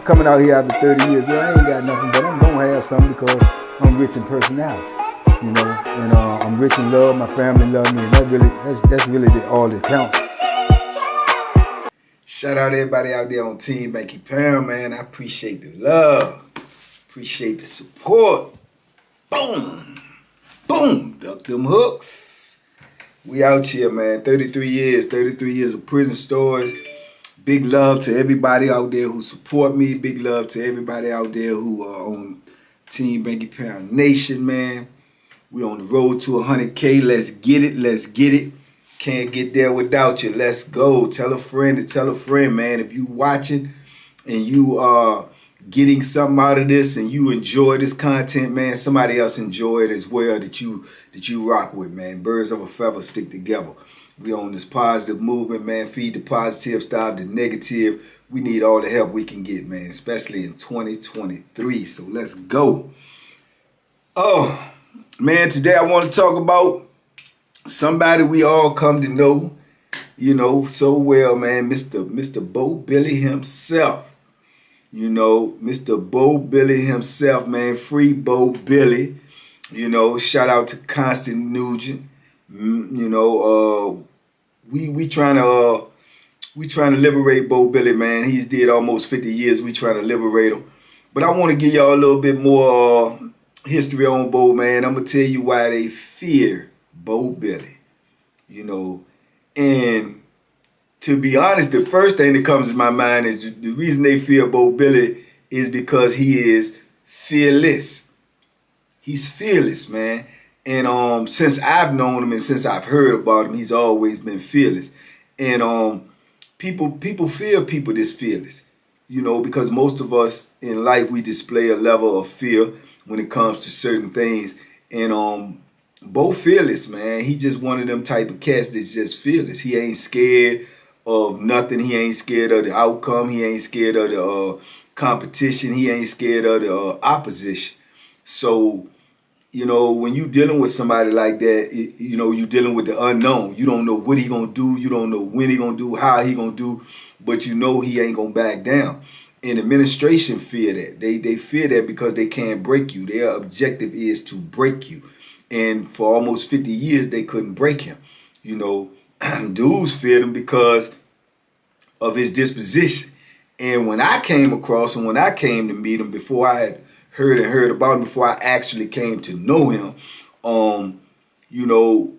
coming out here after 30 years. Yeah, I ain't got nothing, but I'm gonna have something because I'm rich in personality, you know, and I'm rich in love. My family love me, and that's really all that counts. Shout out to everybody out there on Team Banky Pound, man. I appreciate the love, appreciate the support. Boom, boom, duck them hooks. We out here, man. 33 years of prison stories. Big love to everybody out there who support me. Big love to everybody out there who are on Team Banky Pound Nation, man. We on the road to 100K. Let's get it. Let's get it. Can't get there without you. Let's go. Tell a friend to tell a friend, man. If you watching and you are getting something out of this and you enjoy this content, man, somebody else enjoy it as well that you rock with, man. Birds of a feather stick together. We on this positive movement, man. Feed the positive, stop the negative. We need all the help we can get, man, especially in 2023. So let's go. Oh, man, today I want to talk about somebody we all come to know, you know, so well, man. Mr. Bo Billy himself. You know, Mr. Bo Billy himself, man. Free Bo Billy. You know, shout out to Constant Nugent. You know, we trying to liberate Bo Billy, man. He's did almost 50 years. We trying to liberate him. But I want to give y'all a little bit more history on Bo, man. I'm gonna tell you why they fear Bo Billy. You know, and to be honest, the first thing that comes to my mind is the reason they fear Bo Billy is because he is fearless. He's fearless, man. And since I've known him and since I've heard about him, he's always been fearless. And people fear people that's fearless, you know, because most of us in life, we display a level of fear when it comes to certain things. And Bo fearless, man. He just one of them type of cats that's just fearless. He ain't scared of nothing. He ain't scared of the outcome. He ain't scared of the competition. He ain't scared of the opposition. So, you know, when you dealing with somebody like that, you know, you dealing with the unknown. You don't know what he gonna do. You don't know when he gonna do, how he gonna do, but you know he ain't gonna back down. And administration fear that. They fear that because they can't break you. Their objective is to break you. And for almost 50 years, they couldn't break him. You know, dudes feared him because of his disposition. And when I came across him, when I came to meet him, before I had heard about him, before I actually came to know him, you know,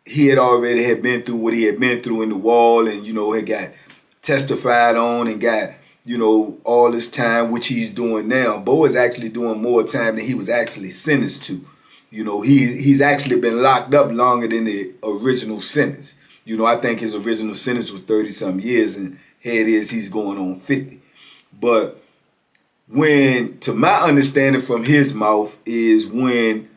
he had already been through what he had been through in the wall, and, you know, had got testified on and got, you know, all this time, which he's doing now. Bo is actually doing more time than he was actually sentenced to. You know, he's actually been locked up longer than the original sentence. You know, I think his original sentence was 30-something years, and here it is, he's going on 50. But when, to my understanding from his mouth, is when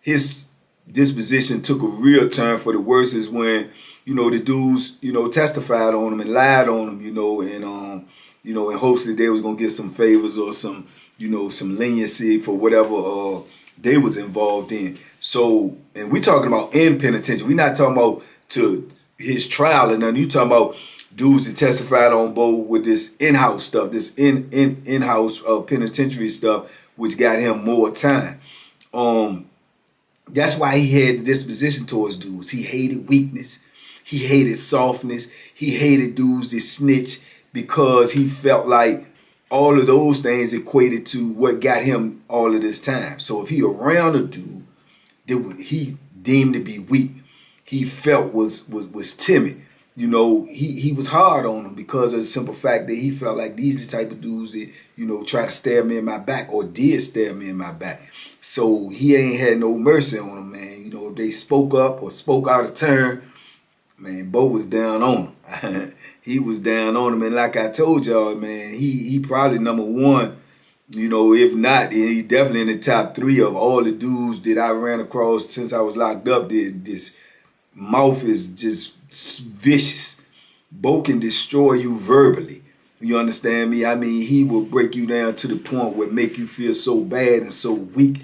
his disposition took a real turn for the worse is when, you know, the dudes, you know, testified on him and lied on him, you know, and you know, in hopes that they was gonna get some favors or some, you know, some leniency for whatever they was involved in. So, and we talking about in penitentiary. We not talking about to his trial and nothing. You talking about dudes that testified on Bo with this in-house stuff, this in-house penitentiary stuff, which got him more time. That's why he had the disposition towards dudes. He hated weakness. He hated softness. He hated dudes that snitch because he felt like all of those things equated to what got him all of this time. So if he around a dude that he deemed to be weak, he felt was timid, you know, he was hard on him because of the simple fact that he felt like these the type of dudes that, you know, try to stab me in my back or did stab me in my back. So he ain't had no mercy on them, man. You know, if they spoke up or spoke out of turn, man, Bo was down on him. He was down on him. And like I told y'all, man, he probably number one, you know, if not, he definitely in the top 3 of all the dudes that I ran across since I was locked up. This mouth is just vicious. Bo can destroy you verbally. You understand me? I mean, he will break you down to the point where make you feel so bad and so weak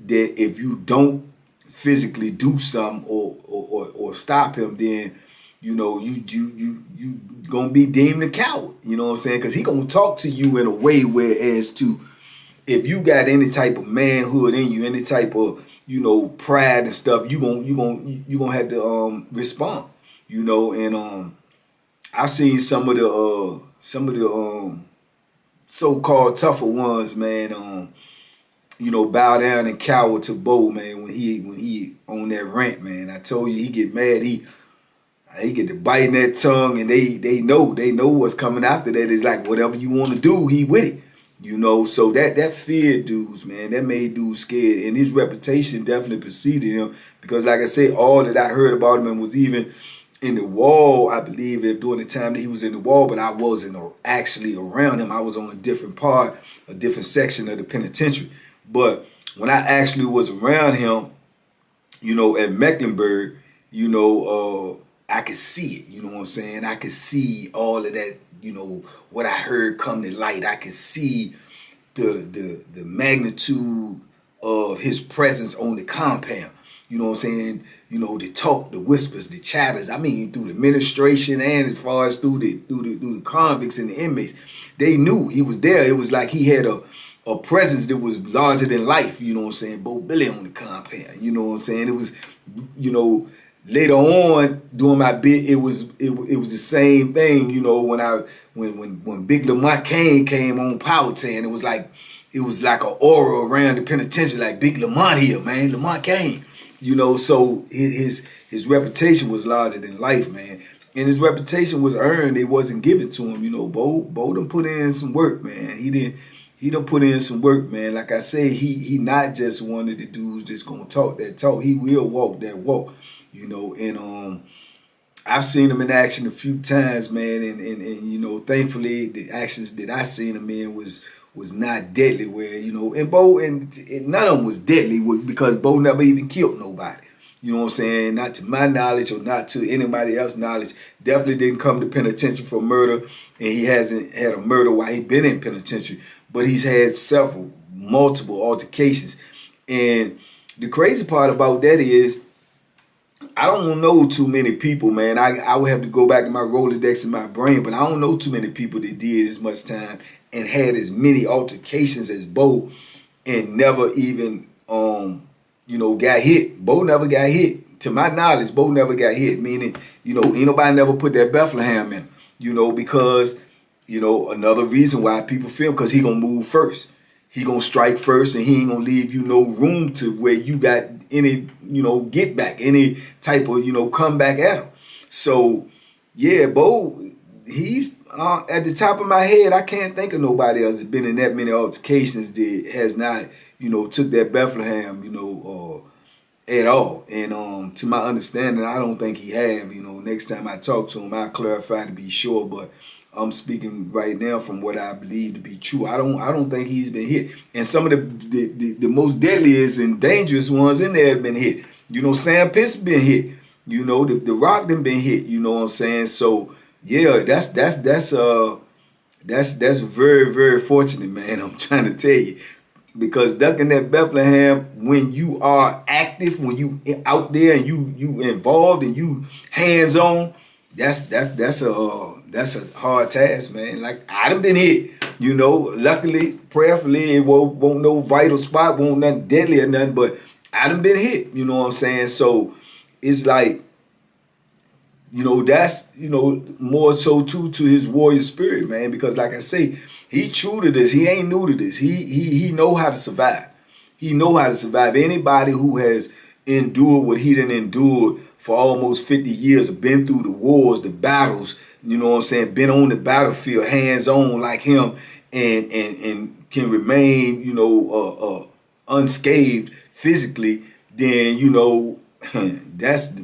that if you don't physically do something or stop him, then you know, you gonna be deemed a coward. You know what I'm saying? Because he gonna talk to you in a way where as to if you got any type of manhood in you, any type of, you know, pride and stuff, you gonna have to respond. You know, and I've seen some of the so-called tougher ones, man. You know, bow down and cower to Bo, man, when he on that rant, man. I told you he get mad, he get to biting that tongue, and they know what's coming after that. It's like whatever you want to do, he with it. You know, so that feared dudes, man. That made dudes scared, and his reputation definitely preceded him because, like I said, all that I heard about him and was even in the wall, I believe, during the time that he was in the wall, but I wasn't actually around him. I was on a different part, a different section of the penitentiary. But when I actually was around him, you know, at Mecklenburg, you know, I could see it. You know what I'm saying? I could see all of that, you know, what I heard come to light. I could see the magnitude of his presence on the compound. You know what I'm saying? You know, the talk, the whispers, the chatters. I mean, through the administration and as far as through the convicts and the inmates, they knew he was there. It was like he had a presence that was larger than life. You know what I'm saying? Bo Billy on the compound. You know what I'm saying? It was, you know, later on during my bit, it was the same thing. You know, when Big Lamont Kane came on Powhatan, it was like an aura around the penitentiary, like Big Lamont here, man, Lamont Kane. You know, so his reputation was larger than life, man. And his reputation was earned. It wasn't given to him. You know, Bo done put in some work, man. He done put in some work, man. Like I say, he not just one of the dudes that's gonna talk that talk. He will walk that walk. You know, and I've seen him in action a few times, man, and you know, thankfully the actions that I seen him in was not deadly, where, you know, and Bo, and none of them was deadly because Bo never even killed nobody. You know what I'm saying? Not to my knowledge or not to anybody else's knowledge. Definitely didn't come to penitentiary for murder, and he hasn't had a murder while he been in penitentiary, but he's had multiple altercations. And the crazy part about that is, I don't know too many people, man. I would have to go back in my Rolodex in my brain, but I don't know too many people that did as much time and had as many altercations as Bo and never even, you know, got hit. Bo never got hit. To my knowledge, Bo never got hit, meaning, you know, ain't nobody never put that Bethlehem in, you know, because, you know, another reason why people feel, because he gonna move first. He gonna strike first, and he ain't gonna leave you no room to where you got any, you know, get back, any type of, you know, come back at him. So, yeah, Bo, he, at the top of my head, I can't think of nobody else that's been in that many altercations that has not, you know, took that Bethlehem, you know, at all. And to my understanding, I don't think he have. You know, next time I talk to him, I'll clarify to be sure, but I'm speaking right now from what I believe to be true. I don't think he's been hit. And some of the most deadliest and dangerous ones in there have been hit. You know, Sam Pitts been hit. You know, the Rock done been hit. You know what I'm saying? So yeah, that's very, very fortunate, man. I'm trying to tell you. Because ducking that Bethlehem, when you are active, when you out there and you involved and you hands on, that's a hard task, man. Like, I done been hit, you know. Luckily, prayerfully, it won't no vital spot, won't nothing deadly or nothing, but I done been hit, you know what I'm saying? So it's like, you know, that's, you know, more so too to his warrior spirit, man, because like I say, he true to this. He ain't new to this. He know how to survive. He know how to survive. Anybody who has endured what he done endured for almost 50 years, been through the wars, the battles, you know what I'm saying, been on the battlefield, hands on like him, and can remain, you know, unscathed physically, then, you know, that's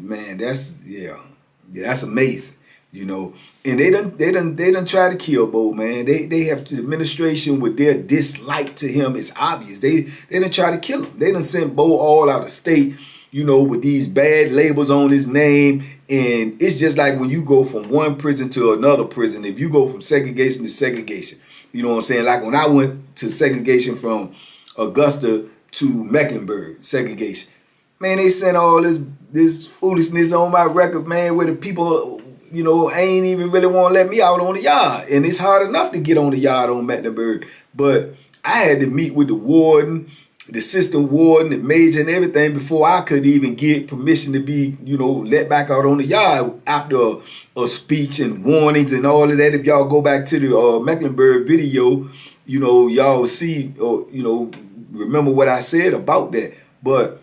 amazing, you know. And they done try to kill Bo, man. They have the administration with their dislike to him. It's obvious. They done try to kill him. They done sent Bo all out of state, you know, with these bad labels on his name. And it's just like when you go from one prison to another prison. If you go from segregation to segregation, you know what I'm saying? Like when I went to segregation from Augusta to Mecklenburg, segregation. Man, they sent all this foolishness on my record, man, where the people I ain't even really want to let me out on the yard. And it's hard enough to get on the yard on Mecklenburg. But I had to meet with the warden, the assistant warden, the major, and everything before I could even get permission to be, let back out on the yard after a speech and warnings and all of that. If y'all go back to the Mecklenburg video, y'all see, remember what I said about that. But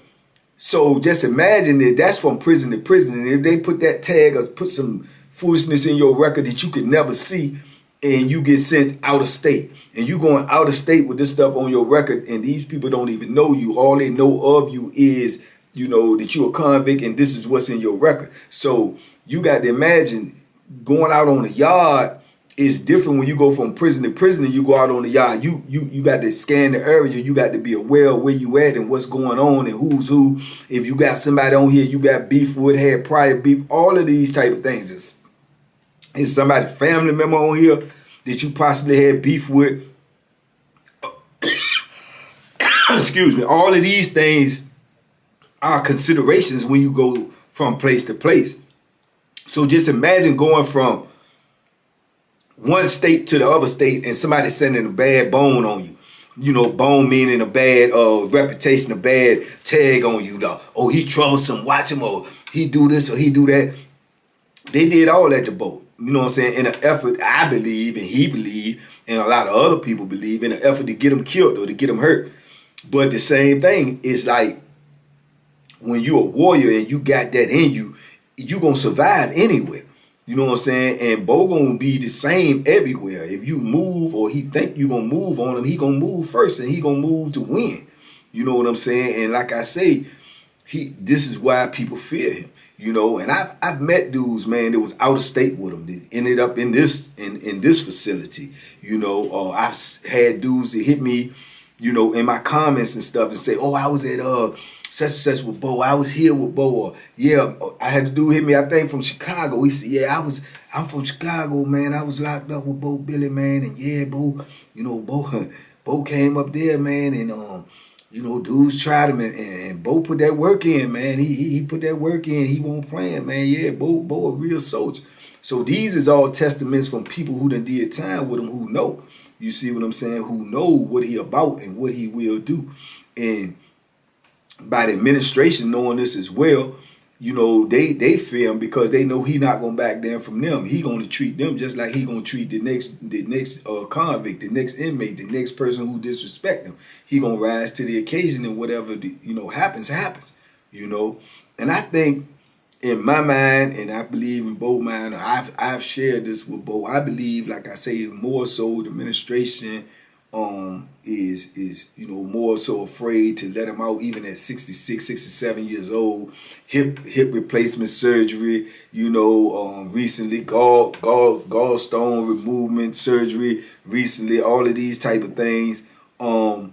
so just imagine that that's from prison to prison. And if they put that tag or put some foolishness in your record that you could never see, and you get sent out of state, and you going out of state with this stuff on your record, and these people don't even know you. All they know of you is, that you're a convict, and this is what's in your record. So you got to imagine going out on the yard is different when you go from prison to prison and you go out on the yard. You got to scan the area. You got to be aware of where you at and what's going on and who's who. If you got somebody on here you got beef with, had prior beef, all of these type of things. Is somebody family member on here that you possibly had beef with? Excuse me. All of these things are considerations when you go from place to place. So just imagine going from one state to the other state and somebody sending a bad bone on you. Bone meaning a bad reputation, a bad tag on you. Oh, he troublesome, watch him, or he do this or he do that. They did all that to Bo. You know what I'm saying? In an effort, I believe, and he believed, and a lot of other people believe, in an effort to get him killed or to get him hurt. But the same thing is like when you're a warrior and you got that in you, you gonna survive anywhere. You know what I'm saying? And Bo gonna be the same everywhere. If you move or he think you gonna move on him, he gonna move first and he gonna move to win. You know what I'm saying? And like I say, this is why people fear him. And I've met dudes, man, that was out of state with them that ended up in this facility. I've had dudes that hit me, in my comments and stuff and say, oh, I was at such and such with Bo. I was here with Bo. Or yeah, I had a dude hit me, I think from Chicago. He said, yeah, I'm from Chicago, man. I was locked up with Bo Billy, man. And yeah, Bo, Bo came up there, man, and dudes tried him, and Bo put that work in, man. He put that work in. He won't playing, man. Yeah, Bo a real soldier. So these is all testaments from people who done did time with him, who know. You see what I'm saying? Who know what he about and what he will do. And by the administration knowing this as well, they fear him because they know he not gonna back down from them. He gonna treat them just like he gonna treat the next convict, the next inmate, the next person who disrespect him. He gonna rise to the occasion, and whatever happens. And I think in my mind, and I believe in Bo's mind, I've shared this with Bo. I believe, like I say, more so the administration is more so afraid to let him out even at 66, 67 years old. Hip replacement surgery, recently gallstone removal surgery recently, all of these type of things. I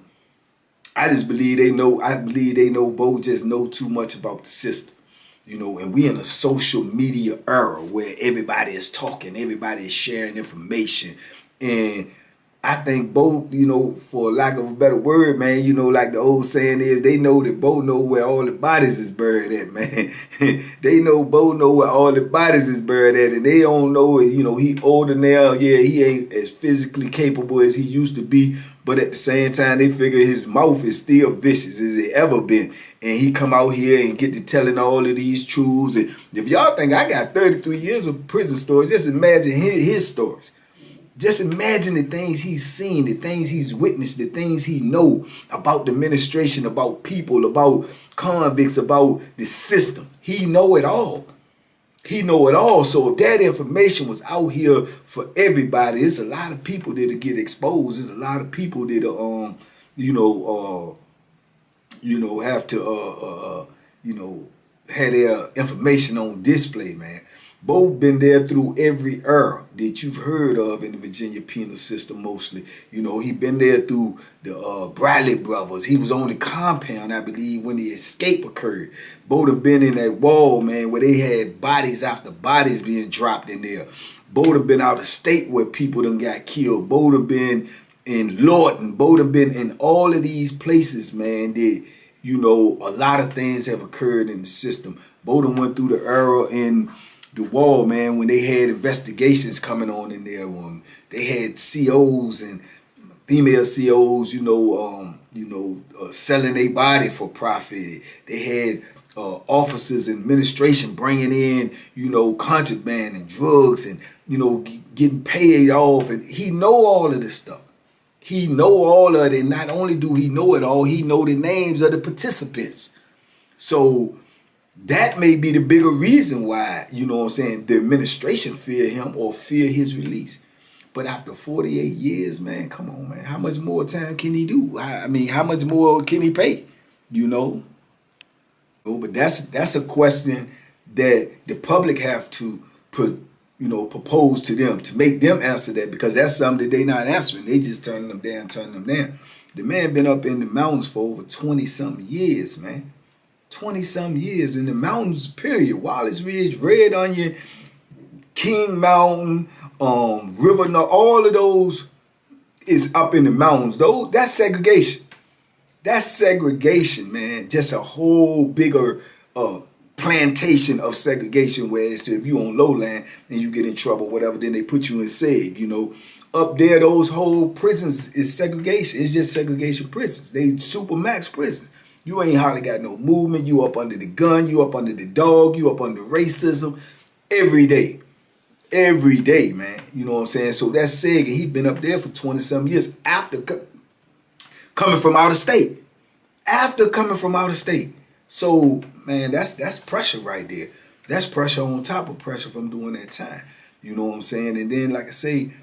just believe they know Bo just know too much about the system. And we in a social media era where everybody is talking, everybody is sharing information. And I think Bo, for lack of a better word, man, like the old saying is, they know that Bo know where all the bodies is buried at, man. They know Bo know where all the bodies is buried at, and they don't know it. He older now. Yeah, he ain't as physically capable as he used to be, but at the same time, they figure his mouth is still vicious as it ever been. And he come out here and get to telling all of these truths. And if y'all think I got 33 years of prison stories, just imagine his stories. Just imagine the things he's seen, the things he's witnessed, the things he know about the administration, about people, about convicts, about the system. He know it all. He know it all. So if that information was out here for everybody, it's a lot of people that'll get exposed. There's a lot of people that have to have their information on display, man. Bo been there through every era that you've heard of in the Virginia penal system mostly. He been there through the Bradley brothers. He was on the compound, I believe, when the escape occurred. Bo done been in that wall, man, where they had bodies after bodies being dropped in there. Bo done been out of state where people done got killed. Bo done been in Lawton. Bo done been in all of these places, man, that, a lot of things have occurred in the system. Bo done went through the era in the wall, man, when they had investigations coming on in there, they had COs and female COs, selling their body for profit. They had officers and administration bringing in, contraband and drugs and, getting paid off. And he know all of this stuff. He know all of it. Not only do he know it all, he know the names of the participants. So that may be the bigger reason why, the administration fear him or fear his release. But after 48 years, man, come on, man. How much more time can he do? I mean, how much more can he pay? But that's a question that the public have to propose to them, to make them answer that, because that's something that they not answering. They just turning them down. The man been up in the mountains for over 20-something years, man. 20-something years in the mountains, period. Wallace Ridge, Red Onion, King Mountain, River North, all of those is up in the mountains. That's segregation. That's segregation, man. Just a whole bigger plantation of segregation, whereas if you on lowland and you get in trouble, whatever, then they put you in seg, Up there, those whole prisons is segregation. It's just segregation prisons. They super max prisons. You ain't hardly got no movement. You up under the gun. You up under the dog. You up under racism every day. Every day, man. You know what I'm saying? So that's seg, and he been up there for 20-some years after coming from out of state. So, man, that's pressure right there. That's pressure on top of pressure from doing that time. You know what I'm saying? And then, like I say,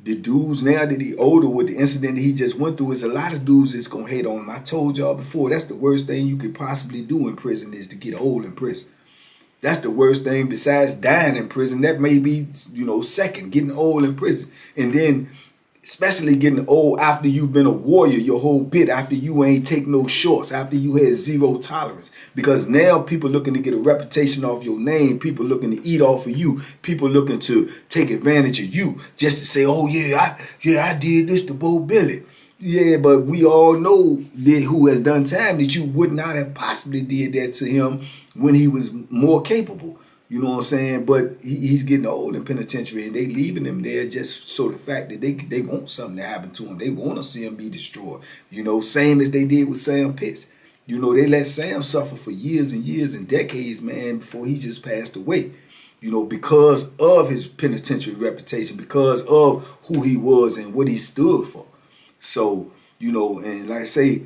the dudes now that he older with the incident that he just went through, is a lot of dudes that's going to hate on him. I told y'all before, that's the worst thing you could possibly do in prison is to get old in prison. That's the worst thing besides dying in prison. That may be, second, getting old in prison. And then especially getting old after you've been a warrior your whole bit, after you ain't take no shorts, after you had zero tolerance. Because now people looking to get a reputation off your name, people looking to eat off of you, people looking to take advantage of you just to say, oh yeah, I did this to Bo Billy. Yeah, but we all know that who has done time that you would not have possibly did that to him when he was more capable. You know what I'm saying? But he's getting old in penitentiary, and they leaving him there just so the fact that they want something to happen to him. They want to see him be destroyed. Same as they did with Sam Pitts. They let Sam suffer for years and years and decades, man, before he just passed away. Because of his penitentiary reputation, because of who he was and what he stood for. So, and like I say,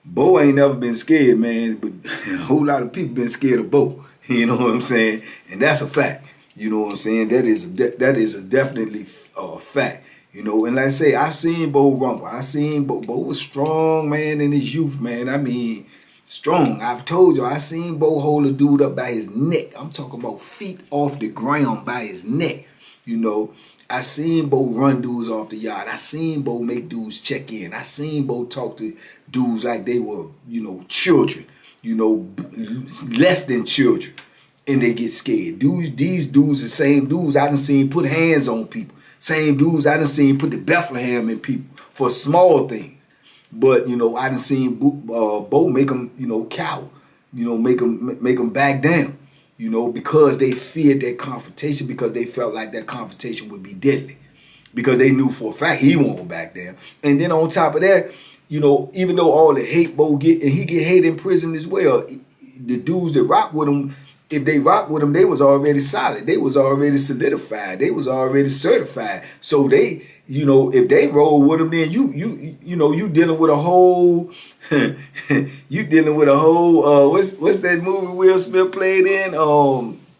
Bo ain't never been scared, man, but a whole lot of people been scared of Bo. You know what I'm saying? And that's a fact. You know what I'm saying? That is a definitely a fact. And like I say, I seen Bo rumble. I seen Bo was strong, man, in his youth, man. I mean, strong. I've told you, I seen Bo hold a dude up by his neck. I'm talking about feet off the ground by his neck. I seen Bo run dudes off the yard. I seen Bo make dudes check in. I seen Bo talk to dudes like they were, children. Less than children, and they get scared. These dudes, the same dudes I done seen put hands on people. Same dudes I done seen put the Bethlehem in people for small things. But, I done seen Bo make them, cower. Make them back down. Because they feared that confrontation, because they felt like that confrontation would be deadly. Because they knew for a fact he won't back down. And then on top of that, even though all the hate Bo get, and he get hate in prison as well, the dudes that rock with him, if they rock with him, they was already solid. They was already solidified. They was already certified. So they, if they roll with him, then you dealing with a whole, what's that movie Will Smith played in?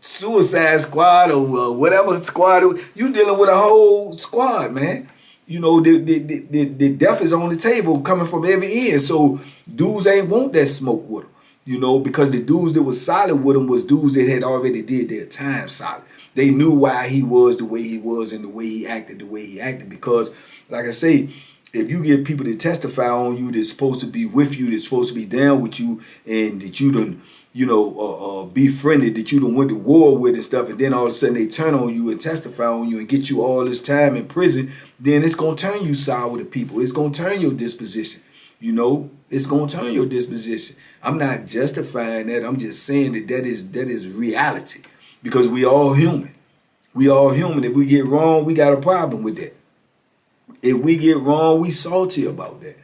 Suicide Squad or whatever squad. You dealing with a whole squad, man. The death is on the table coming from every end. So dudes ain't want that smoke with them, because the dudes that was solid with him was dudes that had already did their time solid. They knew why he was the way he was and the way he acted because, like I say, if you get people to testify on you that's supposed to be with you, that's supposed to be down with you, and that you done, befriended, that you done went to war with and stuff, and then all of a sudden they turn on you and testify on you and get you all this time in prison, then it's going to turn you sour to people. It's going to turn your disposition. It's going to turn your disposition. I'm not justifying that. I'm just saying that is reality. because we all human. We all human. If we get wrong, we got a problem with that. If we get wrong, we salty about that.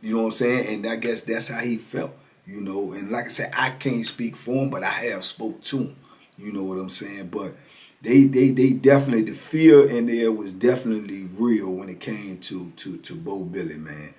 You know what I'm saying? And I guess that's how he felt, you know. And like I said, I can't speak for him, but I have spoke to him. You know what I'm saying? But they definitely, the fear in there was definitely real when it came to Bo Billy, man.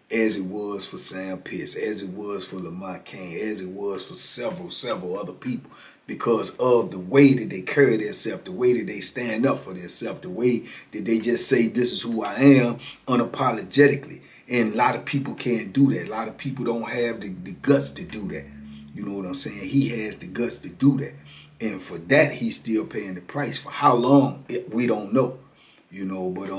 As it was for Sam Pitts, as it was for Lamont Kane, as it was for several other people, because of the way that they carry themselves, the way that they stand up for themselves, the way that they just say, this is who I am, unapologetically. And a lot of people can't do that. A lot of people don't have the guts to do that. You know what I'm saying? He has the guts to do that. And for that, he's still paying the price. For how long, we don't know. You know, but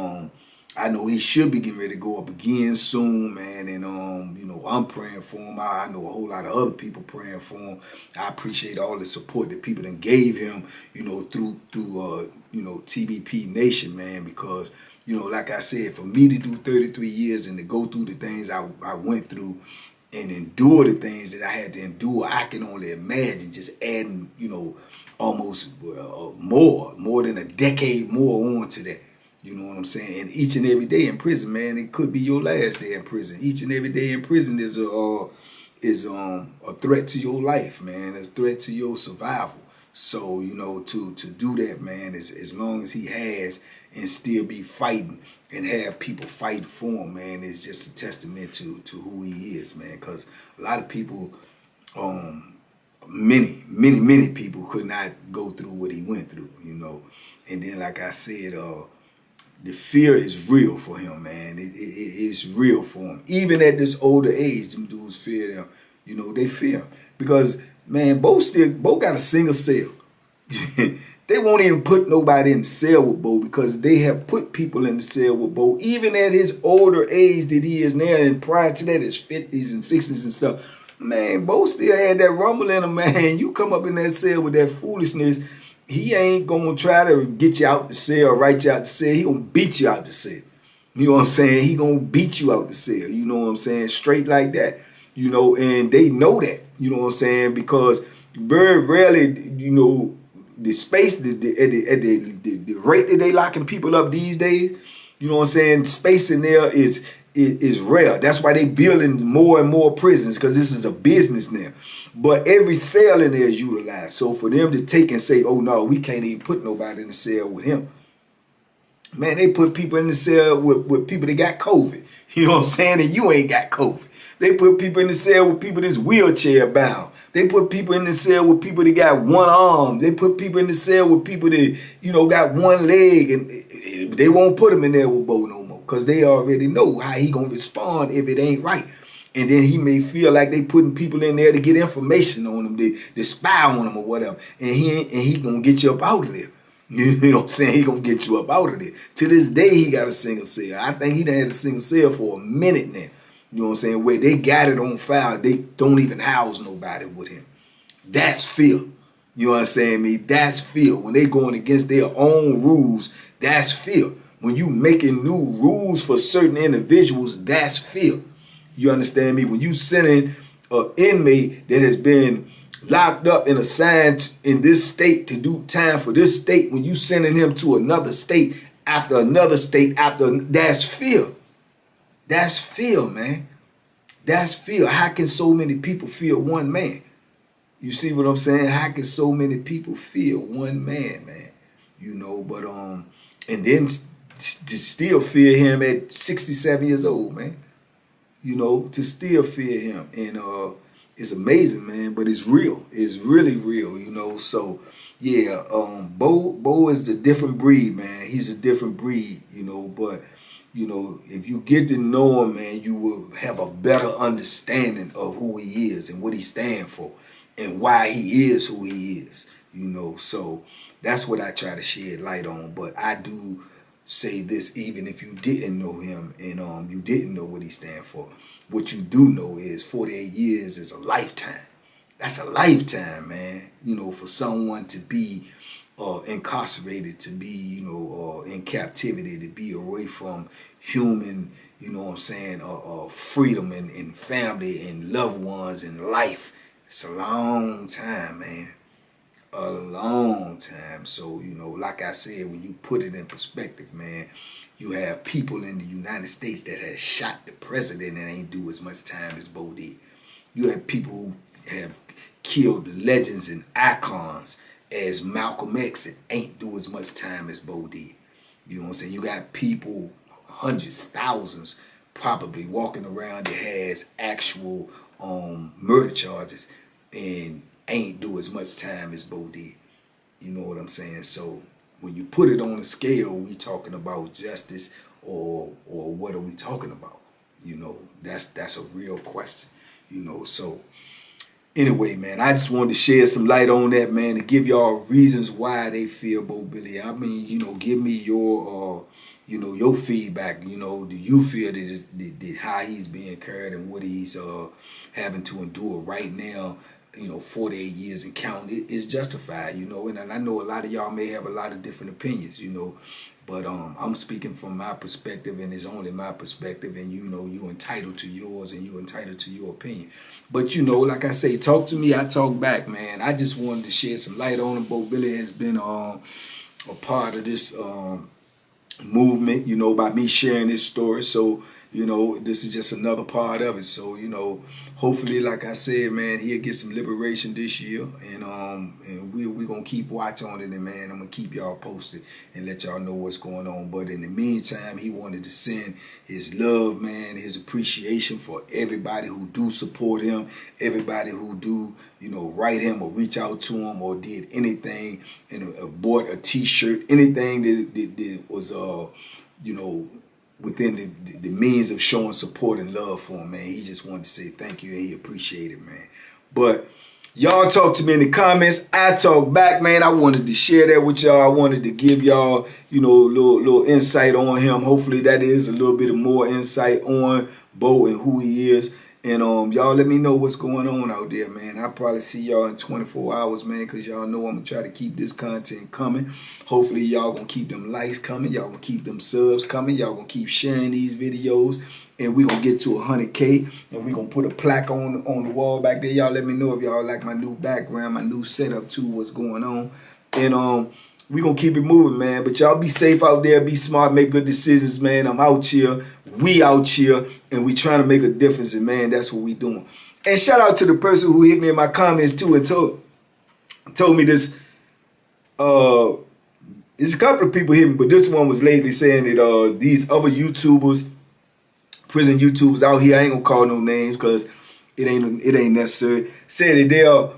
I know he should be getting ready to go up again soon, man. And you know, I'm praying for him. I know a whole lot of other people praying for him. I appreciate all the support that people done gave him, you know, through you know, TBP Nation, man, because, you know, like I said, for me to do 33 years and to go through the things I went through and endure the things that I had to endure, I can only imagine just adding, you know, almost more than a decade more on to that. You know what I'm saying? And each and every day in prison, man, it could be your last day in prison. Each and every day in prison is a threat to your life, man. It's a threat to your survival. So, you know, to do that, man, as long as he has and still be fighting and have people fight for him, man, it's just a testament to who he is, man. Because a lot of people, many people could not go through what he went through, you know. And then, like I said, the fear is real for him, man. It is real for him. Even at this older age, them dudes fear him. You know, they fear him. Because, man, Bo got a single cell. They won't even put nobody in the cell with Bo because they have put people in the cell with Bo, even at his older age that he is now, and prior to that, his 50s and 60s and stuff. Man, Bo still had that rumble in him, man. You come up in that cell with that foolishness, he ain't gonna try to get you out the cell, write you out the cell. He gonna beat you out the cell. You know what I'm saying? He gonna beat you out the cell. You know what I'm saying? Straight like that. You know, and they know that. You know what I'm saying? Because very rarely, you know, the space, at the rate that they locking people up these days, you know what I'm saying? Space in there is rare. That's why they building more and more prisons, because this is a business now. But every cell in there is utilized. So for them to take and say, oh no, we can't even put nobody in the cell with him. Man, they put people in the cell with people that got COVID. You know what I'm saying? And you ain't got COVID. They put people in the cell with people that's wheelchair bound. They put people in the cell with people that got one arm. They put people in the cell with people that, you know, got one leg. And they won't put them in there with Bo no more, because they already know how he gonna respond if it ain't right. And then he may feel like they putting people in there to get information on them, to spy on them or whatever. And he gonna get you up out of there. You know what I'm saying? He gonna get you up out of there. To this day, he got a single cell. I think he done had a single cell for a minute now. You know what I'm saying? Where they got it on file, they don't even house nobody with him. That's fear. You know what I'm saying, me? That's fear. When they going against their own rules, that's fear. When you making new rules for certain individuals, that's fear. You understand me? When you sending an inmate that has been locked up and assigned in this state to do time for this state, when you sending him to another state, after, that's fear. That's fear, man. That's fear. How can so many people fear one man? You see what I'm saying? How can so many people fear one man, man? You know, but and then to still fear him at 67 years old, man. You know, to still fear him. And it's amazing, man, but it's real. It's really real, you know. So yeah, Bo is a different breed, man. He's a different breed, you know, but you know, if you get to know him, man, you will have a better understanding of who he is and what he stands for and why he is who he is, you know. So that's what I try to shed light on. But I do say this, even if you didn't know him and you didn't know what he stands for, what you do know is 48 years is a lifetime. That's a lifetime, man, you know, for someone to be incarcerated, to be, you know, in captivity, to be away from human, you know what I'm saying, freedom and family and loved ones and life. It's a long time, man. a long time. So, you know, like I said, when you put it in perspective, man, you have people in the United States that have shot the president and ain't do as much time as Bo did. You have people who have killed legends and icons as Malcolm X and ain't do as much time as Bo did. You know what I'm saying? You got people, hundreds, thousands, probably walking around that has actual murder charges and ain't do as much time as Bo did. You know what I'm saying? So when you put it on a scale, we talking about justice or what are we talking about? You know, that's a real question. You know, so anyway, man, I just wanted to shed some light on that, man, to give y'all reasons why they fear Bo Billy. I mean, you know, give me your you know, your feedback. You know, do you feel that how he's being carried and what he's having to endure right now, you know, 48 years and counting, is justified, you know? And I know a lot of y'all may have a lot of different opinions, you know, but I'm speaking from my perspective, and it's only my perspective, and you know, you're entitled to yours and you're entitled to your opinion. But you know, like I say, talk to me, I talk back, man. I just wanted to shed some light on him. Bo Billy has been a part of this movement, you know, by me sharing this story. So, you know, this is just another part of it. So, you know, hopefully, like I said, man, he'll get some liberation this year, and we're gonna keep watch on it, and man, I'm gonna keep y'all posted and let y'all know what's going on. But in the meantime, he wanted to send his love, man, his appreciation for everybody who do support him, everybody who do, you know, write him or reach out to him or did anything, and bought a T-shirt, anything that was, you know, within the means of showing support and love for him, man. He just wanted to say thank you, and he appreciated it, man. But y'all talk to me in the comments. I talk back, man. I wanted to share that with y'all. I wanted to give y'all, you know, a little insight on him. Hopefully that is a little bit of more insight on Bo and who he is. And y'all let me know what's going on out there, man. I'll probably see y'all in 24 hours, man, because y'all know I'm going to try to keep this content coming. Hopefully y'all going to keep them likes coming. Y'all going to keep them subs coming. Y'all going to keep sharing these videos. And we're going to get to 100K. And we're going to put a plaque on the wall back there. Y'all let me know if y'all like my new background, my new setup too, what's going on. And we're going to keep it moving, man. But y'all be safe out there. Be smart. Make good decisions, man. I'm out here. We out here. And we trying to make a difference. And, man, that's what we doing. And shout out to the person who hit me in my comments, too, and told me this. There's a couple of people hit me, but this one was lately saying that these other YouTubers, prison YouTubers out here, I ain't going to call no names because it ain't necessary, said that they're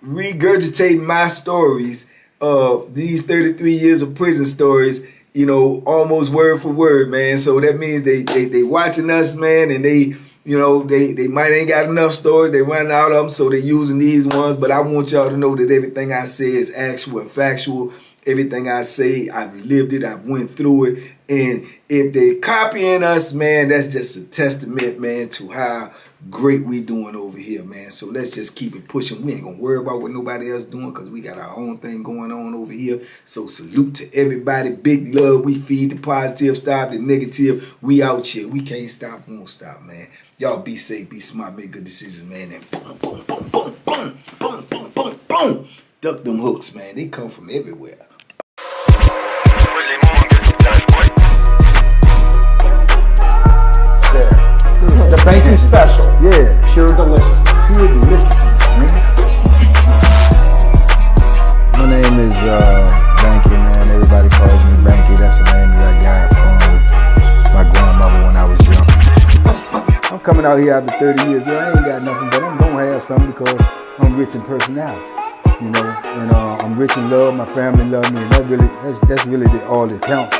regurgitating my stories, these 33 years of prison stories, you know, almost word for word, man. So that means they watching us, man, and they, you know, they might ain't got enough stories. They running out of them, so they using these ones. But I want y'all to know that everything I say is actual and factual. Everything I say, I've lived it. I've went through it. And if they copying us, man, that's just a testament, man, to how great we doing over here, man. So let's just keep it pushing. We ain't gonna worry about what nobody else doing because we got our own thing going on over here. So salute to everybody. Big love. We feed the positive, stop the negative. We out here. We can't stop, won't stop, man. Y'all be safe, be smart, make good decisions, man. And boom, boom, boom, boom, boom, boom, boom, boom, boom. Duck them hooks, man. They come from everywhere. The Banky special. Yeah. Pure deliciousness. Pure deliciousness, man. My name is Banky, man. Everybody calls me Banky. That's the name that I got from my grandmother when I was young. I'm coming out here after 30 years. Yeah, I ain't got nothing, but I'm gonna have something because I'm rich in personality, you know, and I'm rich in love. My family love me, and that's really all that counts.